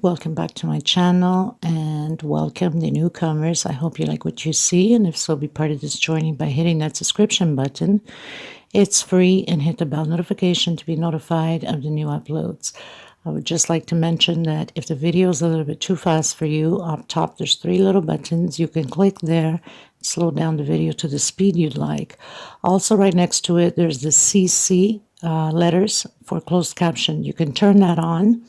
welcome back to my channel and welcome the newcomers. I hope you like what you see, and if so, be part of this journey by hitting that subscription button. It's free, and hit the bell notification to be notified of the new uploads. I would just like to mention that if the video is a little bit too fast for you, up top there's 3 little buttons. You can click there, slow down the video to the speed you'd like. Also, right next to it, there's the CC letters for closed caption. You can turn that on,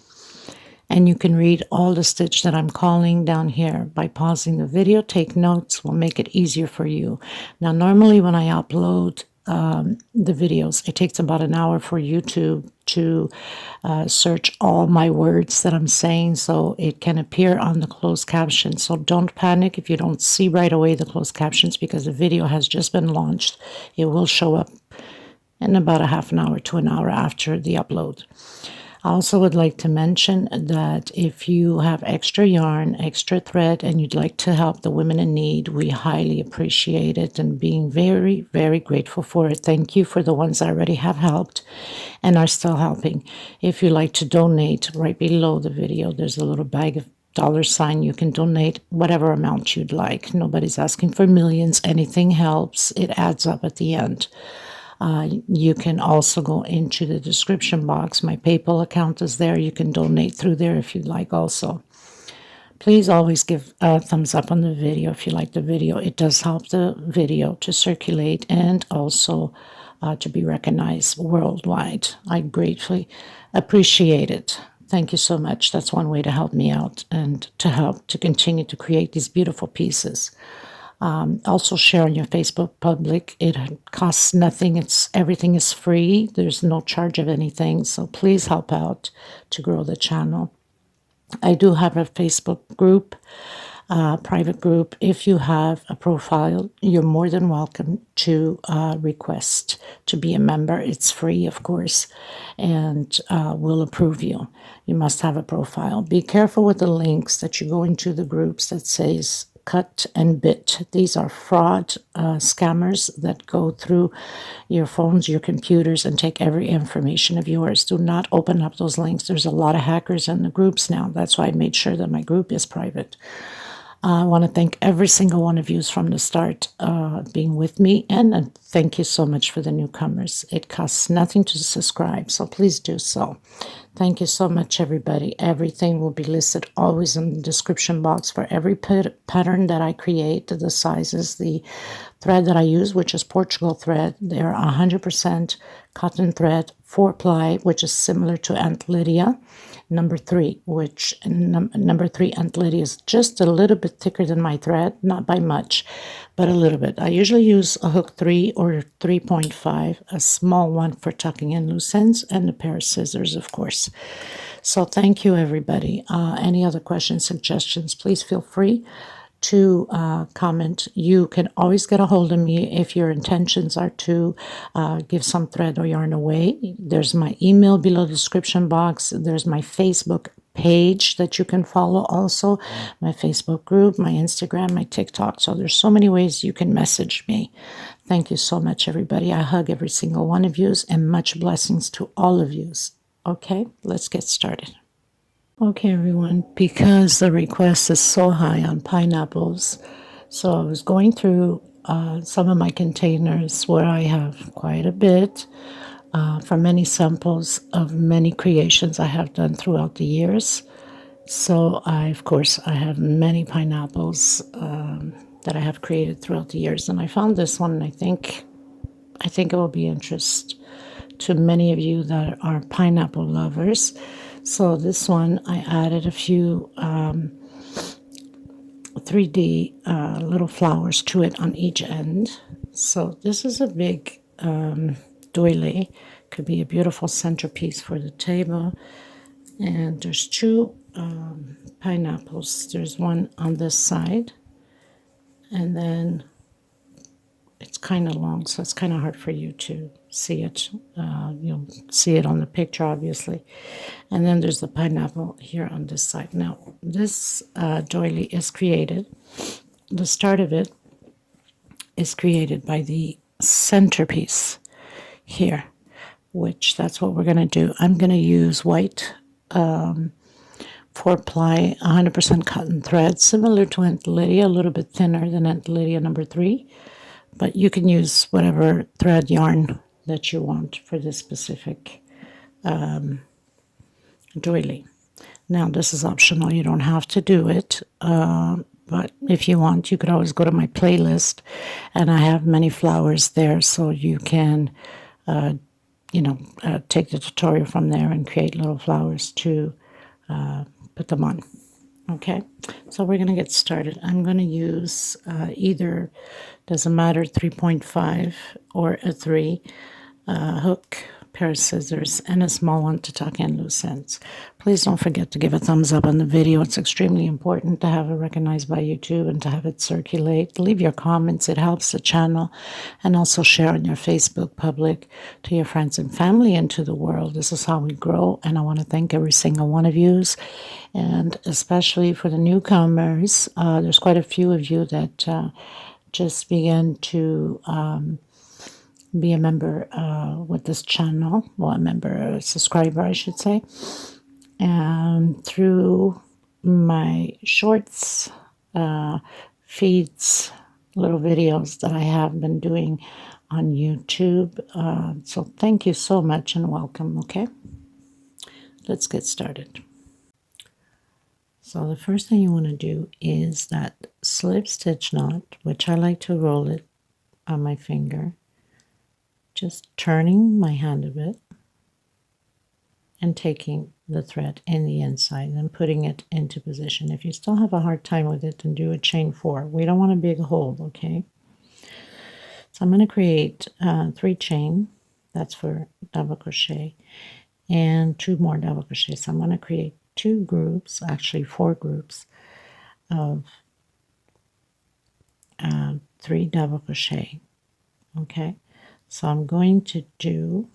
and you can read all the stitch that I'm calling down here. By pausing the video, take notes, will make it easier for you. Now, normally when I upload the videos, it takes about an hour for YouTube to search all my words that I'm saying, so it can appear on the closed captions. So don't panic if you don't see right away the closed captions, because the video has just been launched. It will show up in about a half an hour to an hour after the upload. I also would like to mention that if you have extra yarn, extra thread, and you'd like to help the women in need, we highly appreciate it and being very, very grateful for it. Thank you for the ones that already have helped and are still helping. If you'd like to donate, right below the video, there's a little bag of $. You can donate whatever amount you'd like. Nobody's asking for millions. Anything helps. It adds up at the end. You can also go into the description box. My PayPal account is there. You can donate through there if you'd like also. Please always give a thumbs up on the video if you like the video. It does help the video to circulate and also to be recognized worldwide. I gratefully appreciate it. Thank you so much. That's one way to help me out and to help to continue to create these beautiful pieces. Also share on your Facebook public. It costs nothing. Everything is free. There's no charge of anything. So please help out to grow the channel. I do have a Facebook group, private group. If you have a profile, you're more than welcome to request to be a member. It's free, of course, and we'll approve you. You must have a profile. Be careful with the links that you go into the groups that says cut and bit. These are fraud scammers that go through your phones, your computers, and take every information of yours. Do not open up those links. There's a lot of hackers in the groups now. That's why I made sure that my group is private. I want to thank every single one of you from the start being with me, and thank you so much for the newcomers. It costs nothing to subscribe, so please do so. Thank you so much, everybody. Everything will be listed always in the description box for every pattern that I create, the sizes, the thread that I use, which is Portugal thread. They're 100% cotton thread, 4-ply, which is similar to Aunt Lydia. Number 3, which number 3 Aunt Lydia is just a little bit thicker than my thread, not by much, but a little bit. I usually use a hook 3 or 3.5, a small one for tucking in loose ends, and a pair of scissors, of course. So thank you, everybody. Any other questions, suggestions, please feel free to comment. You can always get a hold of me if your intentions are to give some thread or yarn away. There's my email below the description box. There's my Facebook page that you can follow also, my Facebook group, my Instagram, my TikTok. So there's so many ways you can message me. Thank you so much, everybody. I hug every single one of you, and much blessings to all of you. Okay, let's get started. Okay, everyone, because the request is so high on pineapples, so I was going through some of my containers where I have quite a bit for many samples of many creations I have done throughout the years. So of course, I have many pineapples that I have created throughout the years, and I found this one, and I think it will be interest to many of you that are pineapple lovers. So this one, I added a few 3D little flowers to it on each end. So this is a big doily. Could be a beautiful centerpiece for the table. And there's 2 pineapples. There's one on this side, and then it's kind of long, so it's kind of hard for you to see it. You'll see it on the picture, obviously. And then there's the pineapple here on this side. Now, this doily is created, the start of it is created by the centerpiece here, which that's what we're going to do. I'm going to use white 4-ply 100% cotton thread, similar to Aunt Lydia, a little bit thinner than Aunt Lydia number 3, but you can use whatever thread yarn that you want for this specific doily. Now, this is optional. You don't have to do it, but if you want, you could always go to my playlist, and I have many flowers there, so you can, take the tutorial from there and create little flowers to put them on. Okay, so we're going to get started. I'm going to use either, doesn't matter, 3.5 or a 3 hook, pair of scissors, and a small one to tuck in loose ends. Please don't forget to give a thumbs up on the video. It's extremely important to have it recognized by YouTube and to have it circulate. Leave your comments. It helps the channel. And also share on your Facebook public to your friends and family and to the world. This is how we grow. And I want to thank every single one of you. And especially for the newcomers, there's quite a few of you that just began to be a member with this channel. Well, a subscriber, I should say. And through my shorts, feeds, little videos that I have been doing on YouTube. So thank you so much and welcome, okay? Let's get started. So the first thing you want to do is that slip stitch knot, which I like to roll it on my finger, just turning my hand a bit and taking the thread in the inside and putting it into position. If you still have a hard time with it, then do a chain 4. We don't want a big hole, okay? So I'm going to create 3 chain. That's for double crochet, and 2 more double crochet. So I'm going to create 2 groups, actually 4 groups of 3 double crochet. Okay, so I'm going to do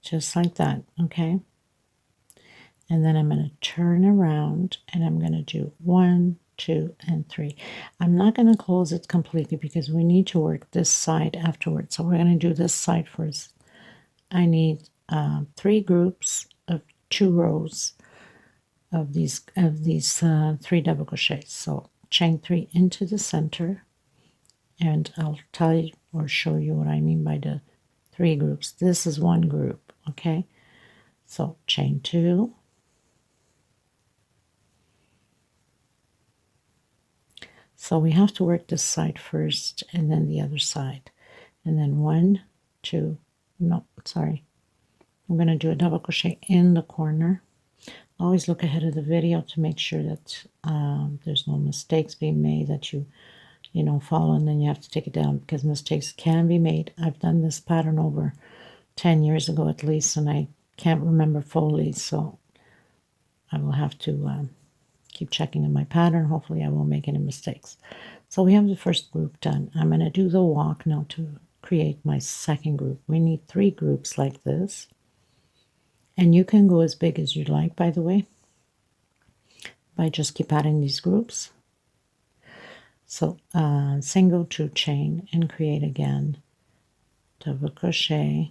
just like that, okay? And then I'm going to turn around and I'm going to do 1, 2, and 3. I'm not going to close it completely because we need to work this side afterwards. So we're going to do this side first. I need 3 groups of 2 rows of these 3 double crochets. So chain 3 into the center, and I'll tell you or show you what I mean by the 3 groups. This is 1 group, okay? So chain 2, so we have to work this side first and then the other side, and then 1, 2, no, sorry, I'm going to do a double crochet in the corner. Always look ahead of the video to make sure that there's no mistakes being made, that you follow and then you have to take it down, because mistakes can be made. I've done this pattern over 10 years ago at least, and I can't remember fully, so I will have to keep checking in my pattern. Hopefully I won't make any mistakes. So we have the first group done. I'm going to do the walk now to create my second group. We need 3 groups like this, and you can go as big as you like, by the way, by just keep adding these groups. So single 2 chain and create again double crochet,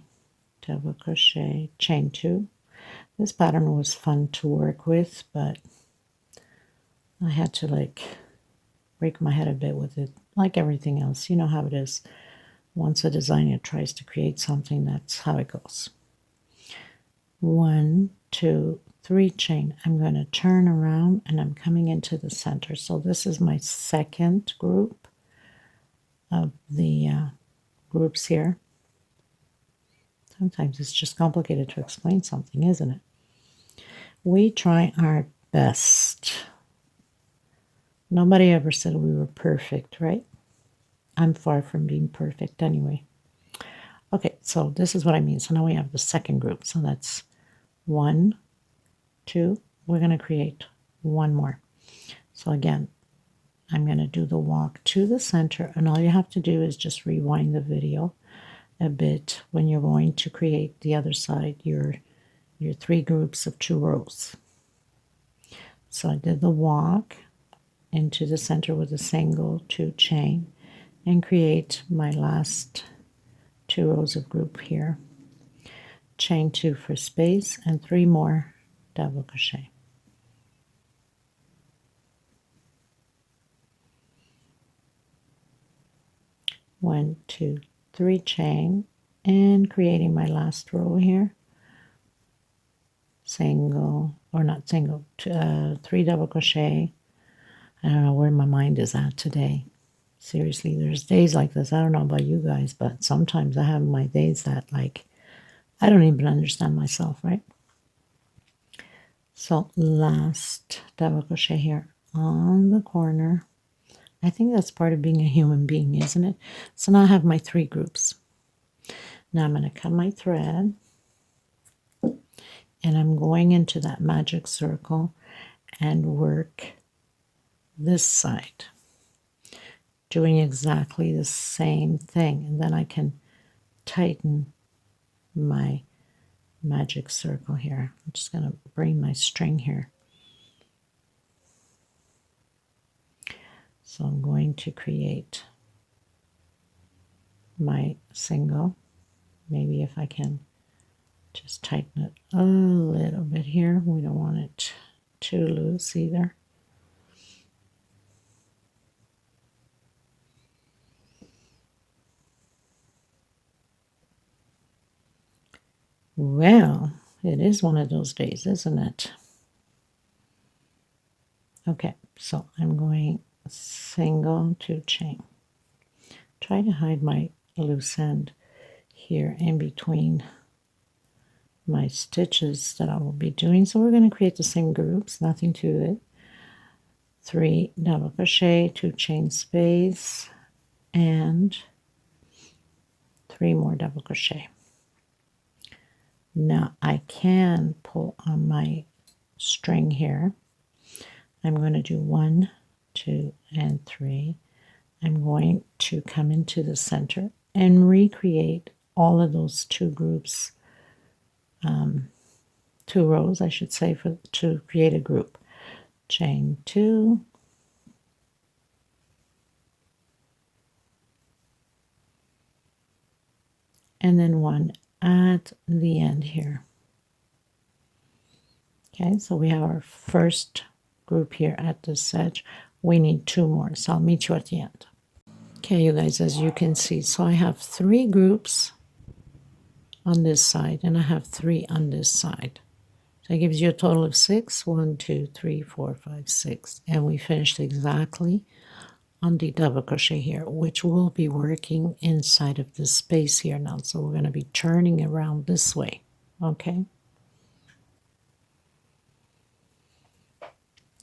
chain 2. This pattern was fun to work with, but I had to break my head a bit with it, like everything else. You know how it is. Once a designer tries to create something, that's how it goes. 1, 2, 3 chain. I'm going to turn around and I'm coming into the center. So this is my second group of the groups here. Sometimes it's just complicated to explain something, isn't it? We try our best. Nobody ever said we were perfect, right? I'm far from being perfect anyway. Okay, so this is what I mean. So now we have the second group. So that's 1, 2. We're going to create 1 more. So again, I'm going to do the walk to the center, and all you have to do is just rewind the video a bit when you're going to create the other side, your 3 groups of 2 rows. So I did the walk into the center with a single 2 chain and create my last 2 rows of group here, chain 2 for space, and 3 more double crochet. 1, 2, 3 chain, and creating my last row here, single, or not single, 3 double crochet. I don't know where my mind is at today. Seriously, there's days like this. I don't know about you guys, but sometimes I have my days that, like, I don't even understand myself, right? So last double crochet here on the corner. I think that's part of being a human being, isn't it? So now I have my 3 groups. Now I'm going to cut my thread, and I'm going into that magic circle and work this side, doing exactly the same thing. And then I can tighten my magic circle here. I'm just going to bring my string here. So I'm going to create my single. Maybe if I can just tighten it a little bit here. We don't want it too loose either. Well, it is one of those days, isn't it? Okay, so I'm going single to chain. Try to hide my loose end here in between my stitches that I will be doing. So we're going to create the same groups, nothing to it. 3 double crochet, 2 chain space, and 3 more double crochet. Now I can pull on my string here. I'm going to do 1, 2, and 3. I'm going to come into the center and recreate all of those 2 groups, 2 rows, I should say, to create a group. Chain 2, and then 1 at the end here. Okay, so we have our first group here at this edge. We need 2 more, so I'll meet you at the end. Okay, you guys, as you can see, so I have 3 groups on this side, and I have 3 on this side. So that gives you a total of 6. 1, 2, 3, 4, 5, 6. And we finished exactly on the double crochet here, which will be working inside of this space here now. So we're going to be turning around this way, okay?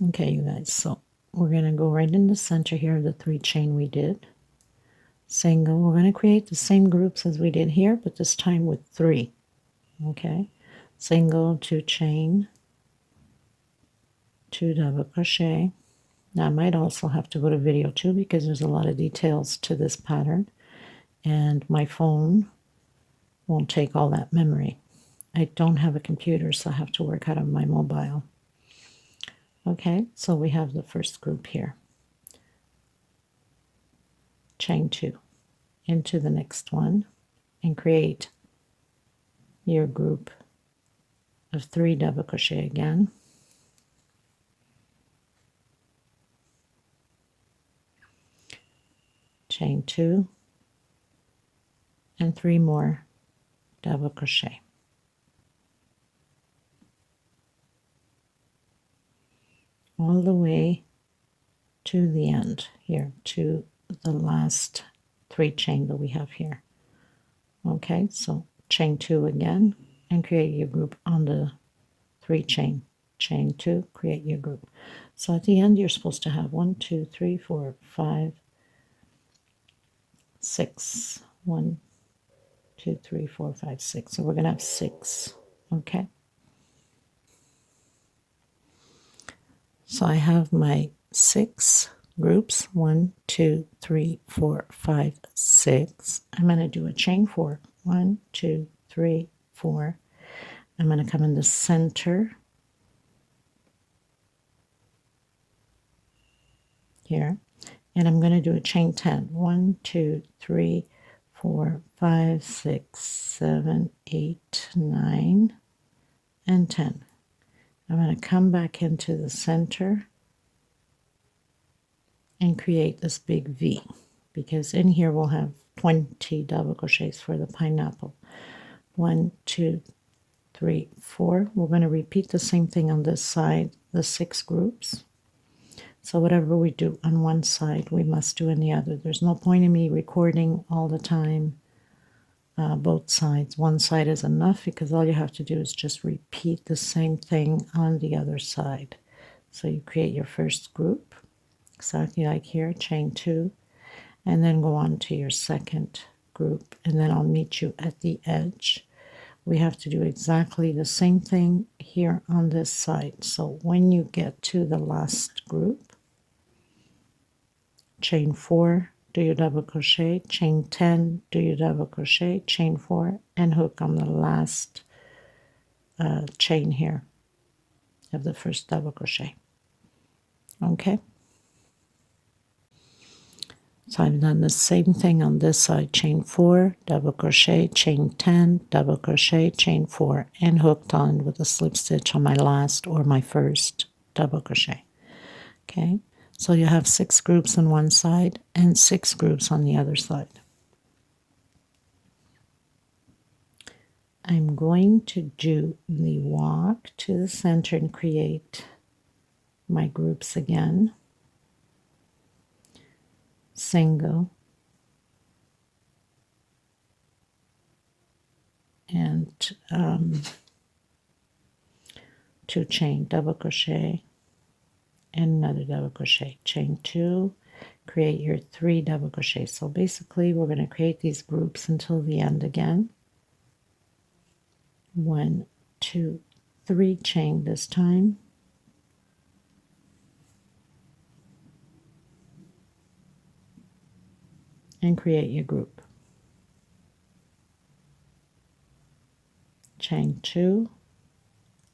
Okay, you guys, so we're going to go right in the center here of the 3 chain we did. Single, we're going to create the same groups as we did here, but this time with 3, okay? Single, 2 chain, 2 double crochet. Now I might also have to go to video 2 because there's a lot of details to this pattern, and my phone won't take all that memory. I don't have a computer, so I have to work out of my mobile. Okay, so we have the first group here. Chain 2 into the next one and create your group of 3 double crochet again. Chain 2 and 3 more double crochet. All the way to the end here, to the last 3 chain that we have here. Okay, so chain 2 again and create your group on the 3 chain. Chain 2, create your group. So at the end you're supposed to have 1, 2, 3, 4, 5, 6. 1, 2, 3, 4, 5, 6. So we're going to have 6. Okay. So I have my 6 groups. 1, 2, 3, 4, 5, 6. I'm going to do a chain 4. 1, 2, 3, 4. I'm going to come in the center here, and I'm going to do a chain 10. 1, 2, 3, 4, 5, 6, 7, 8, 9, and 10. I'm going to come back into the center and create this big V, because in here we'll have 20 double crochets for the pineapple. 1, 2, 3, 4. We're going to repeat the same thing on this side, the 6 groups. So whatever we do on one side, we must do on the other. There's no point in me recording all the time both sides. One side is enough, because all you have to do is just repeat the same thing on the other side. So you create your first group, exactly like here, chain 2, and then go on to your second group, and then I'll meet you at the edge. We have to do exactly the same thing here on this side. So when you get to the last group, chain 4, do your double crochet, chain 10, do your double crochet, chain 4, and hook on the last chain here of the first double crochet. Okay, so I've done the same thing on this side, chain 4, double crochet, chain 10, double crochet, chain 4, and hooked on with a slip stitch on my last or my first double crochet. Okay, so you have 6 groups on one side and 6 groups on the other side. I'm going to do the walk to the center and create my groups again. Single and 2 chain, double crochet, and another double crochet, chain 2, create your 3 double crochets. So basically we're going to create these groups until the end again. 1, 2, 3 chain this time, and create your group. Chain 2,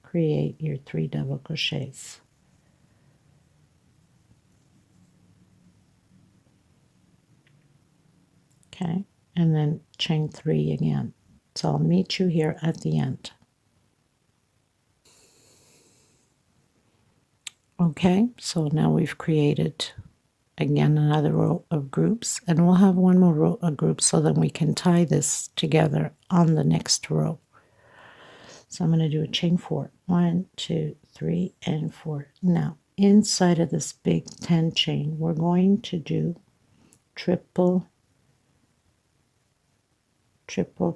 create your 3 double crochets. Okay, and then chain 3 again. So I'll meet you here at the end. Okay, so now we've created again another row of groups, and we'll have one more row of groups so that we can tie this together on the next row. So I'm going to do a chain 4. 1, 2, 3, and 4. Now inside of this big 10 chain, we're going to do triple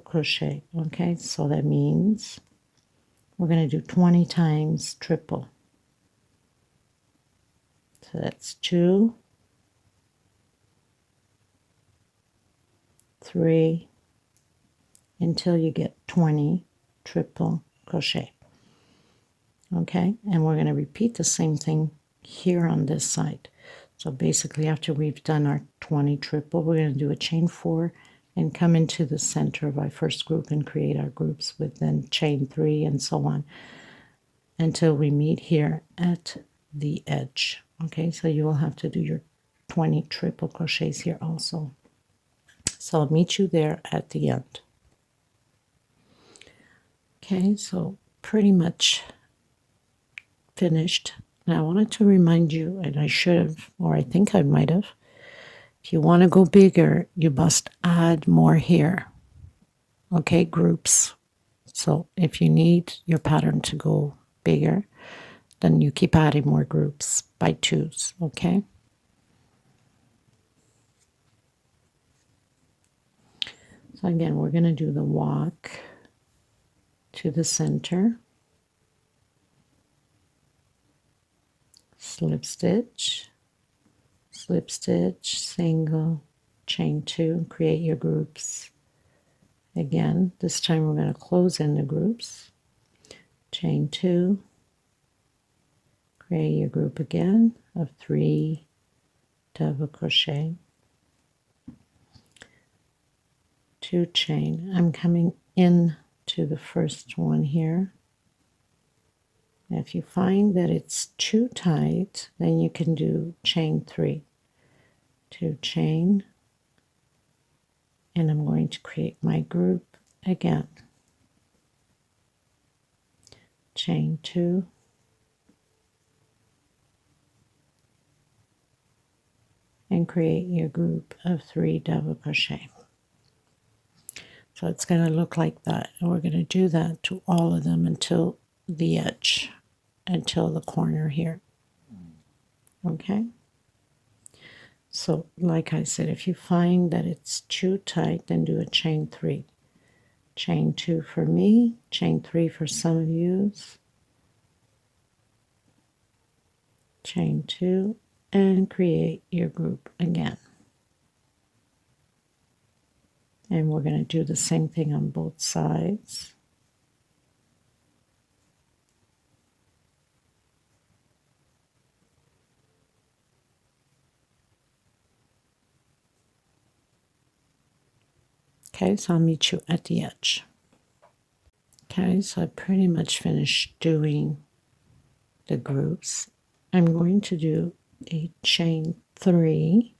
crochet. Okay, so that means we're going to do 20 times triple. So that's 2, 3, until you get 20 triple crochet. Okay, and we're going to repeat the same thing here on this side. So basically after we've done our 20 triple, we're going to do a chain 4 and come into the center of our first group and create our groups with then chain 3 and so on until we meet here at the edge. Okay, so you will have to do your 20 triple crochets here also. So I'll meet you there at the end. Okay, so pretty much finished. Now I wanted to remind you, and I should have, or I think I might have, if you want to go bigger, you must add more here. Okay, groups. So if you need your pattern to go bigger, then you keep adding more groups by 2s, okay? So again, we're going to do the walk to the center, slip stitch, single, chain 2, create your groups. Again, this time we're going to close in the groups, chain 2, create your group again of 3 double crochet, 2 chain. I'm coming in to the first one here. If you find that it's too tight, then you can do chain 3, 2 chain, and I'm going to create my group again. Chain 2, and create your group of 3 double crochet. So it's going to look like that, and we're going to do that to all of them until the edge, until the corner here. Okay, so like I said, if you find that it's too tight, then do a chain 3. Chain 2 for me, chain 3 for some of you, chain 2, and create your group again. And we're going to do the same thing on both sides. Okay, so I'll meet you at the edge. Okay, so I pretty much finished doing the groups. I'm going to do a chain 3,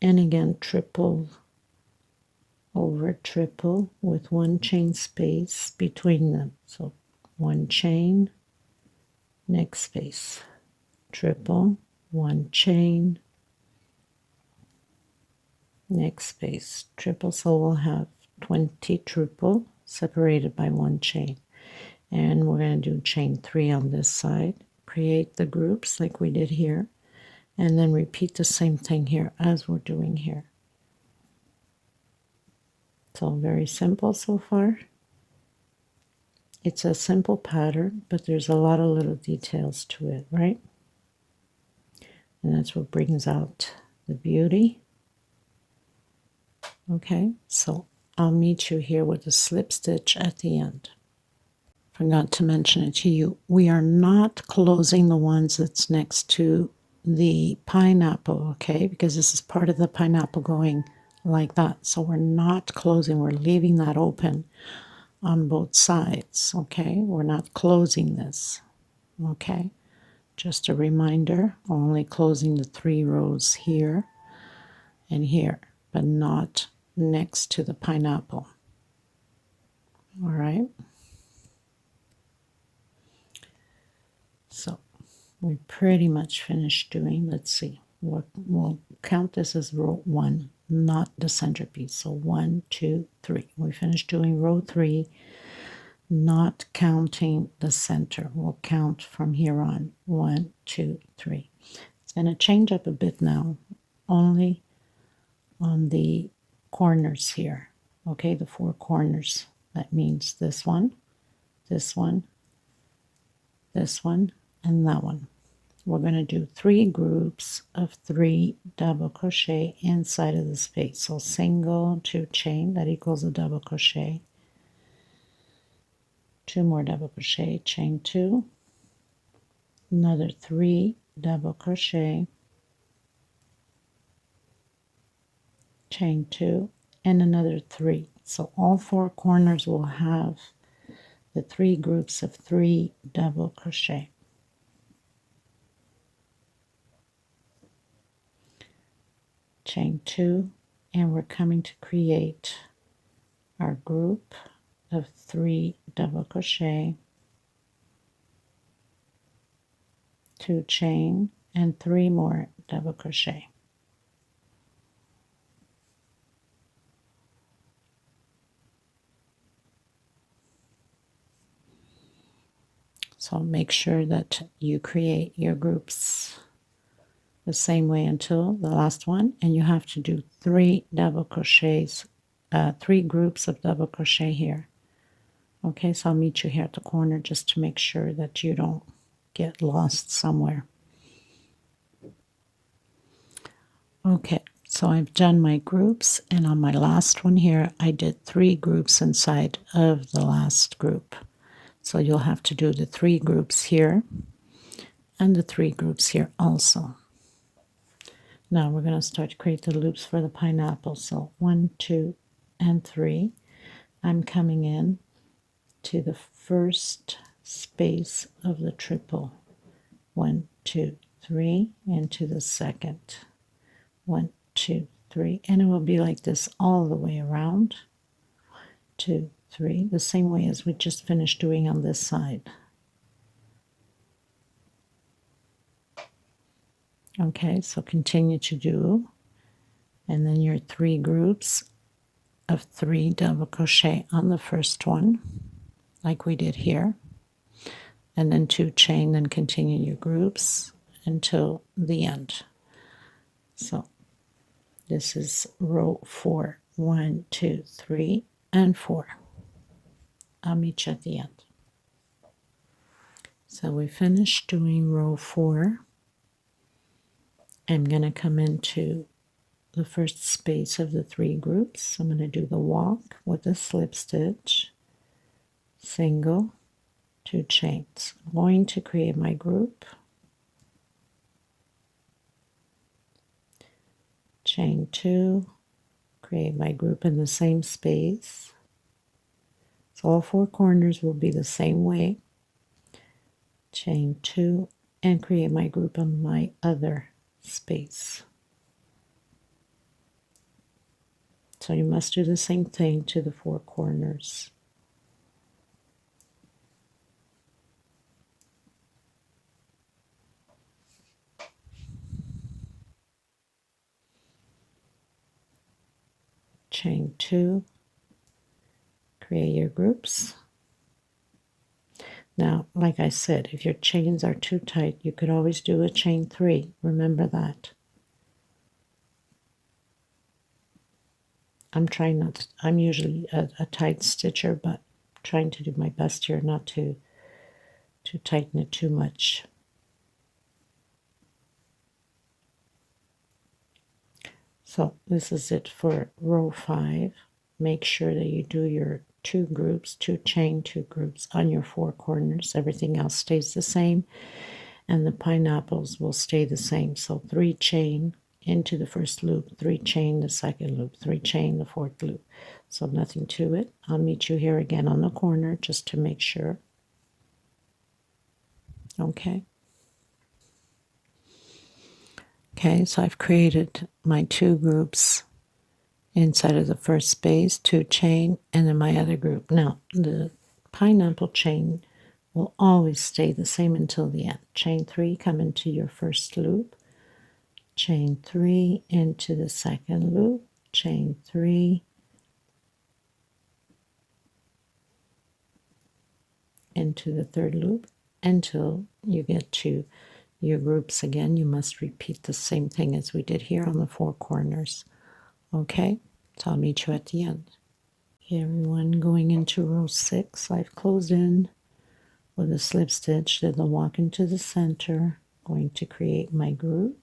and again triple over triple with 1 chain space between them. So 1 chain, next space, triple, 1 chain, next space, triple. So we'll have 20 triple separated by 1 chain. And we're going to do chain 3 on this side, create the groups like we did here, and then repeat the same thing here as we're doing here. So very simple so far. It's a simple pattern, but there's a lot of little details to it, right? And that's what brings out the beauty. Okay, so I'll meet you here with a slip stitch at the end. Forgot to mention it to you. We are not closing the ones that's next to the pineapple, okay? Because this is part of the pineapple going like that. So we're not closing. We're leaving that open on both sides, okay? We're not closing this, okay? Just a reminder, only closing the 3 rows here and here, but not next to the pineapple. All right? So we pretty much finished doing, let's see, we'll count this as row 1, not the centerpiece. So 1, 2, 3. We finished doing row 3, not counting the center. We'll count from here on 1, 2, 3. It's going to change up a bit now, only on the corners here. Okay, the 4 corners. That means this one, this one, this one, and that one. We're going to do 3 groups of 3 double crochet inside of the space. So single, 2 chain, that equals a double crochet. 2 more double crochet, chain 2, another 3 double crochet, chain 2, and another 3. So all 4 corners will have the 3 groups of 3 double crochet. Chain 2, and we're coming to create our group of 3 double crochet, 2 chain, and 3 more double crochet. So make sure that you create your groups the same way until the last one, and you have to do 3 double crochets, 3 groups of double crochet here. Okay, so I'll meet you here at the corner just to make sure that you don't get lost somewhere. Okay, so I've done my groups, and on my last one here, I did 3 groups inside of the last group. So you'll have to do the 3 groups here and the 3 groups here also. Now we're going to start to create the loops for the pineapple. So 1, 2, and 3. I'm coming in to the first space of the triple. 1, 2, 3, into the second. 1, 2, 3, and it will be like this all the way around. 2, 3, the same way as we just finished doing on this side. Okay, so continue to do, and then your 3 groups of 3 double crochet on the first one, like we did here, and then 2 chain, then continue your groups until the end. So this is row 4, 1, 2, 3, and 4. I'll meet you at the end. So we finished doing row 4. I'm going to come into the first space of the 3 groups. I'm going to do the walk with a slip stitch, single, 2 chains. I'm going to create my group, chain 2, create my group in the same space. So all 4 corners will be the same way. Chain 2 and create my group on my other space. So you must do the same thing to the 4 corners. Chain 2, create your groups. Now, like I said, if your chains are too tight, you could always do a chain 3. Remember that. I'm trying not to, I'm usually a tight stitcher, but trying to do my best here not to tighten it too much. So this is it for row 5. Make sure that you do your 2 groups, 2 chain, 2 groups on your 4 corners. Everything else stays the same, and the pineapples will stay the same. So 3 chain into the first loop, 3 chain the second loop, 3 chain the fourth loop. So nothing to it. I'll meet you here again on the corner just to make sure. Okay. Okay, so I've created my 2 groups inside of the first space, 2 chain, and then my other group. Now, the pineapple chain will always stay the same until the end. Chain 3, come into your first loop, chain 3 into the second loop, chain 3 into the third loop until you get to your groups again. You must repeat the same thing as we did here on the 4 corners. Okay, so I'll meet you at the end. Okay, everyone, going into row 6, I've closed in with a slip stitch, did the walk into the center, going to create my group.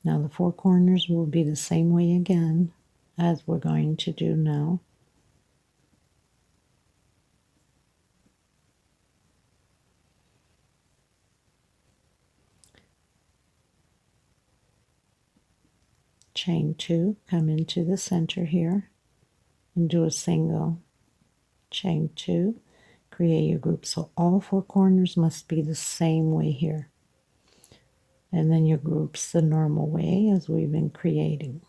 Now the 4 corners will be the same way again as we're going to do now. Chain 2, come into the center here and do a single, chain 2, create your group. So all 4 corners must be the same way here. And then your groups the normal way as we've been creating.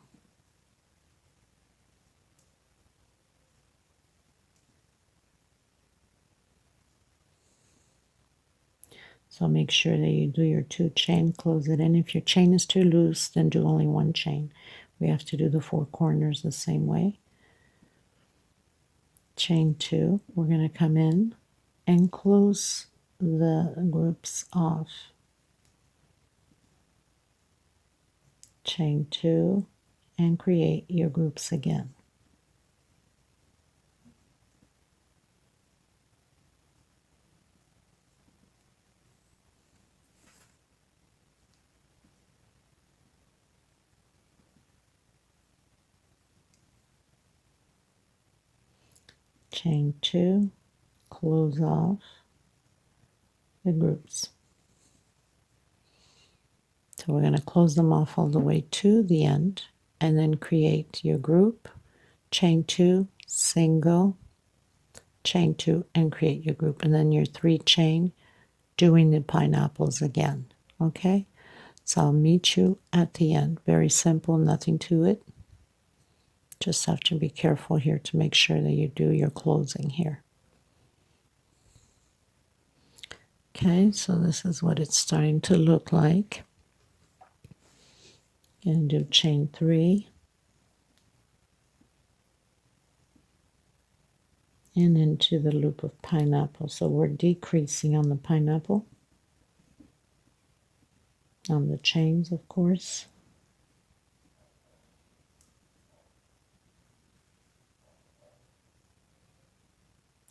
So make sure that you do your 2 chain, close it in. If your chain is too loose, then do only 1 chain. We have to do the 4 corners the same way. Chain 2, we're going to come in and close the groups off. Chain 2 and create your groups again. Chain 2, close off the groups. So we're going to close them off all the way to the end and then create your group, chain 2, single, chain 2, and create your group. And then your 3 chain, doing the pineapples again. Okay? So I'll meet you at the end. Very simple, nothing to it. Just have to be careful here to make sure that you do your closing here. Okay, so this is what it's starting to look like. And do chain 3. And into the loop of pineapple. So we're decreasing on the pineapple. On the chains, of course.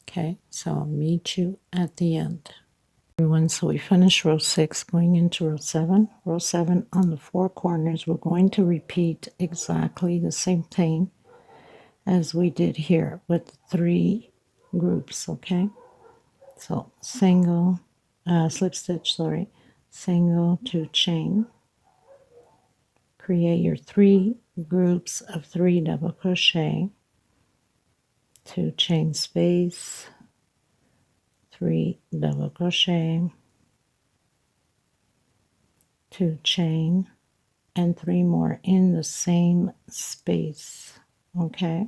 Okay, so I'll meet you at the end. Everyone, so we finished row 6 going into row 7. Row 7 on the 4 corners, we're going to repeat exactly the same thing as we did here with 3 groups, okay? So single, slip stitch, sorry, single to chain. Create your 3 groups of 3 double crochet, 2 chain space, 3 double crochet, 2 chain, and 3 more in the same space. Okay,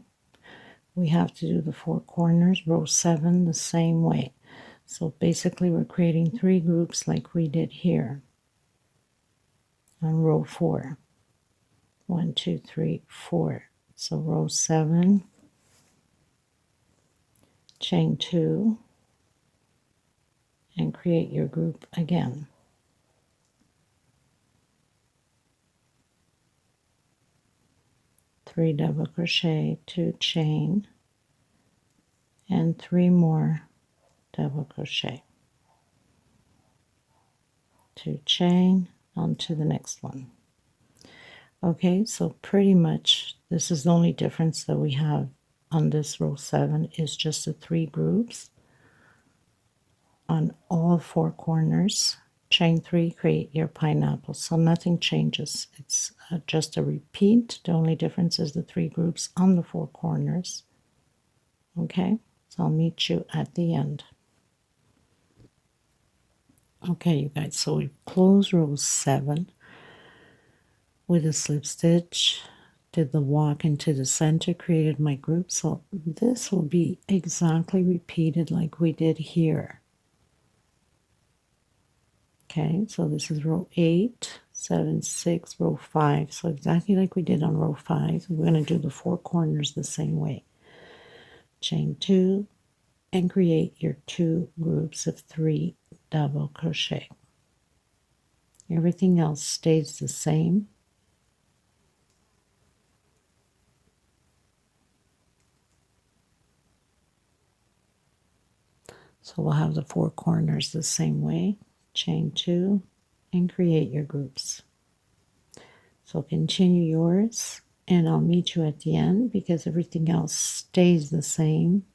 we have to do the 4 corners, row 7, the same way. So basically we're creating 3 groups like we did here on row 4. 1, 2, 3, 4. So row 7, chain 2, and create your group again. 3 double crochet, 2 chain, and 3 more double crochet, 2 chain, on to the next one. Okay, so pretty much this is the only difference that we have on this row 7 is just the 3 groups on all 4 corners. Chain 3, create your pineapple. So nothing changes. It's just a repeat. The only difference is the 3 groups on the 4 corners. Okay, so I'll meet you at the end. Okay, you guys, so we closed row 7 with a slip stitch, did the walk into the center, created my group. So this will be exactly repeated like we did here. Okay, so this is row 8, 7, 6, row 5. So exactly like we did on row 5, we're going to do the 4 corners the same way. Chain 2 and create your 2 groups of 3 double crochet. Everything else stays the same. So we'll have the 4 corners the same way. Chain 2 and create your groups. So continue yours and I'll meet you at the end because everything else stays the same.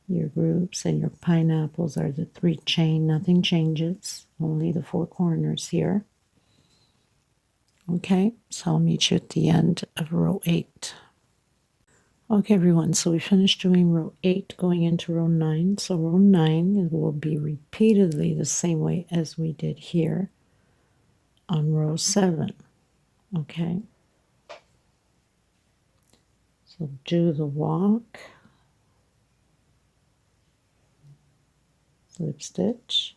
Your groups and your pineapples are the 3 chain, nothing changes, only the 4 corners here. Okay, so I'll meet you at the end of row 8. Okay, everyone, so we finished doing row 8 going into row 9. So row 9 will be repeatedly the same way as we did here on row 7. Okay, so do the walk, slip stitch,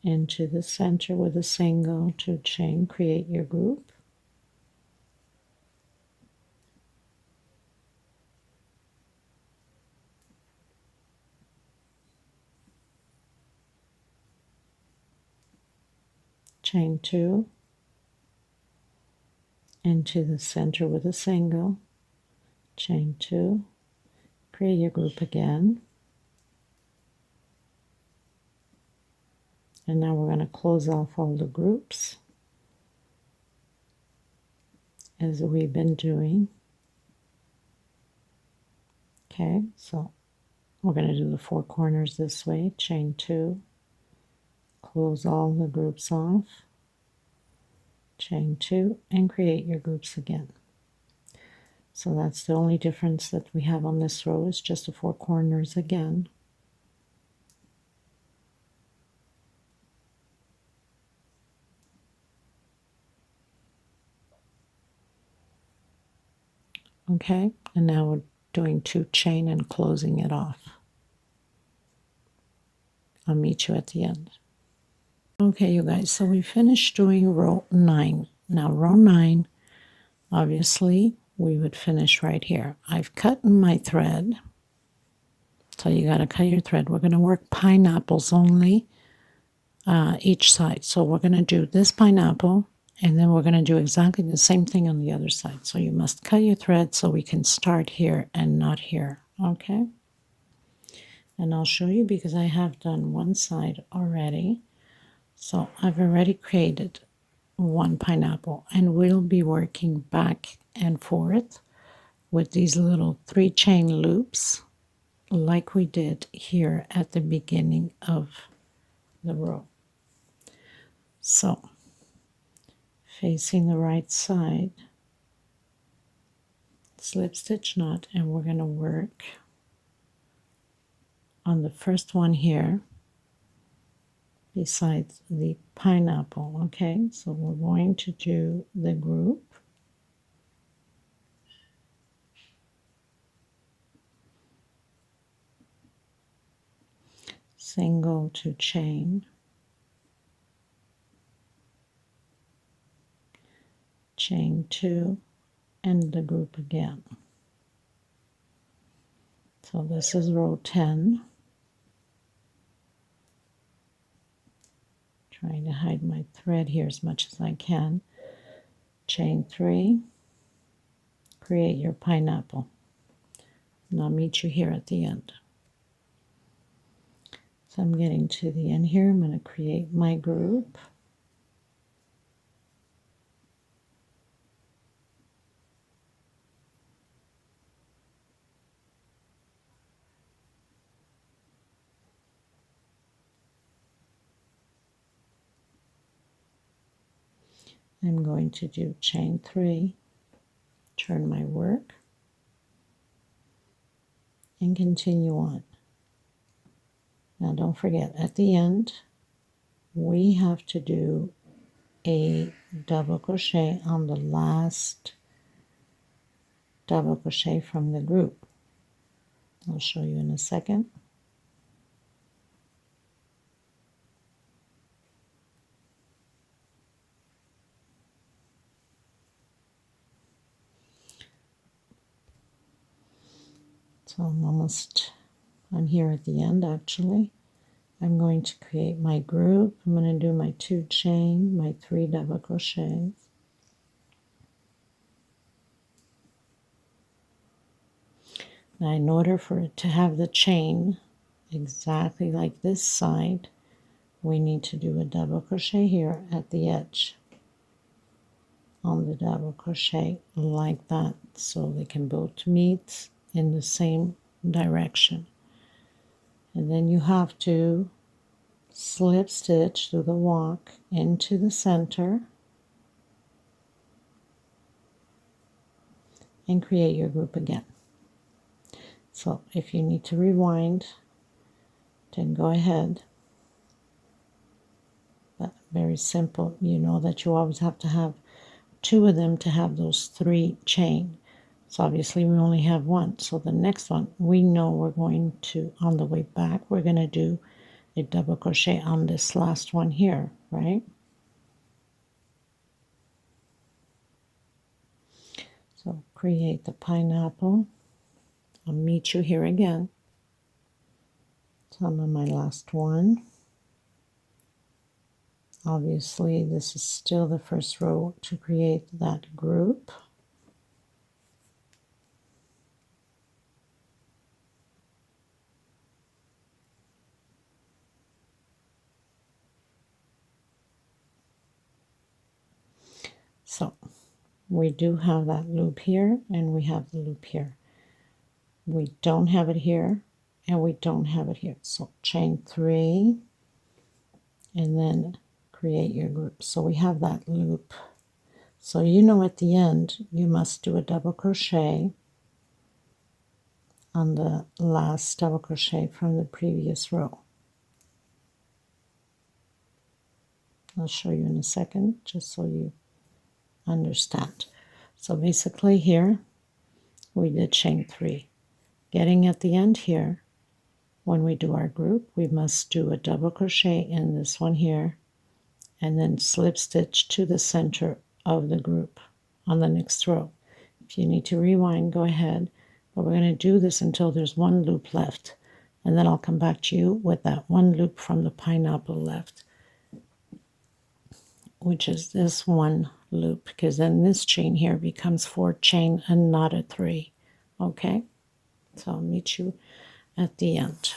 into the center with a single, 2 chain, create your group. Chain 2, into the center with a single, chain 2, create your group again. And now we're going to close off all the groups as we've been doing. Okay, so we're going to do the 4 corners this way, chain 2, close all the groups off, chain 2, and create your groups again. So that's the only difference that we have on this row is just the 4 corners again. Okay, and now we're doing 2 chain and closing it off. I'll meet you at the end. Okay, you guys, so we finished doing row 9. Now row 9, obviously, we would finish right here. I've cut my thread, so you got to cut your thread. We're going to work pineapples only each side. So we're going to do this pineapple, and then we're going to do exactly the same thing on the other side. So you must cut your thread so we can start here and not here, okay? And I'll show you because I have done one side already. So I've already created one pineapple, and we'll be working back and forth with these little 3 chain loops like we did here at the beginning of the row. So facing the right side, slip stitch knot, and we're going to work on the first one here besides the pineapple. Okay, so we're going to do the group, single to chain, chain 2, and the group again. So this is row 10. Trying to hide my thread here as much as I can. Chain 3, create your pineapple, and I'll meet you here at the end. So I'm getting to the end here. I'm going to create my group. I'm going to do chain 3, turn my work, and continue on. Now don't forget, at the end, we have to do a double crochet on the last double crochet from the group. I'll show you in a second. So I'm here at the end actually. I'm going to create my group. I'm going to do my 2 chain, my 3 double crochets. Now in order for it to have the chain exactly like this side, we need to do a double crochet here at the edge on the double crochet like that, so they can both meet in the same direction. And then you have to slip stitch through the walk into the center and create your group again. So if you need to rewind, then go ahead. But very simple. You know that you always have to have 2 of them to have those 3 chain. So obviously we only have 1. So the next one, we know we're going to, on the way back, we're going to do a double crochet on this last one here, right? So create the pineapple. I'll meet you here again. So I'm on my last one. Obviously this is still the first row to create that group. So we do have that loop here and we have the loop here. We don't have it here and we don't have it here. So chain 3 and then create your group. So we have that loop. So you know at the end you must do a double crochet on the last double crochet from the previous row. I'll show you in a second just so you understand. So basically here we did chain 3. Getting at the end here, when we do our group, we must do a double crochet in this one here, and then slip stitch to the center of the group on the next row. If you need to rewind, go ahead, but we're going to do this until there's one loop left, and then I'll come back to you with that one loop from the pineapple left, which is this one loop, because then this chain here becomes 4 chain and not a 3. Okay, so I'll meet you at the end.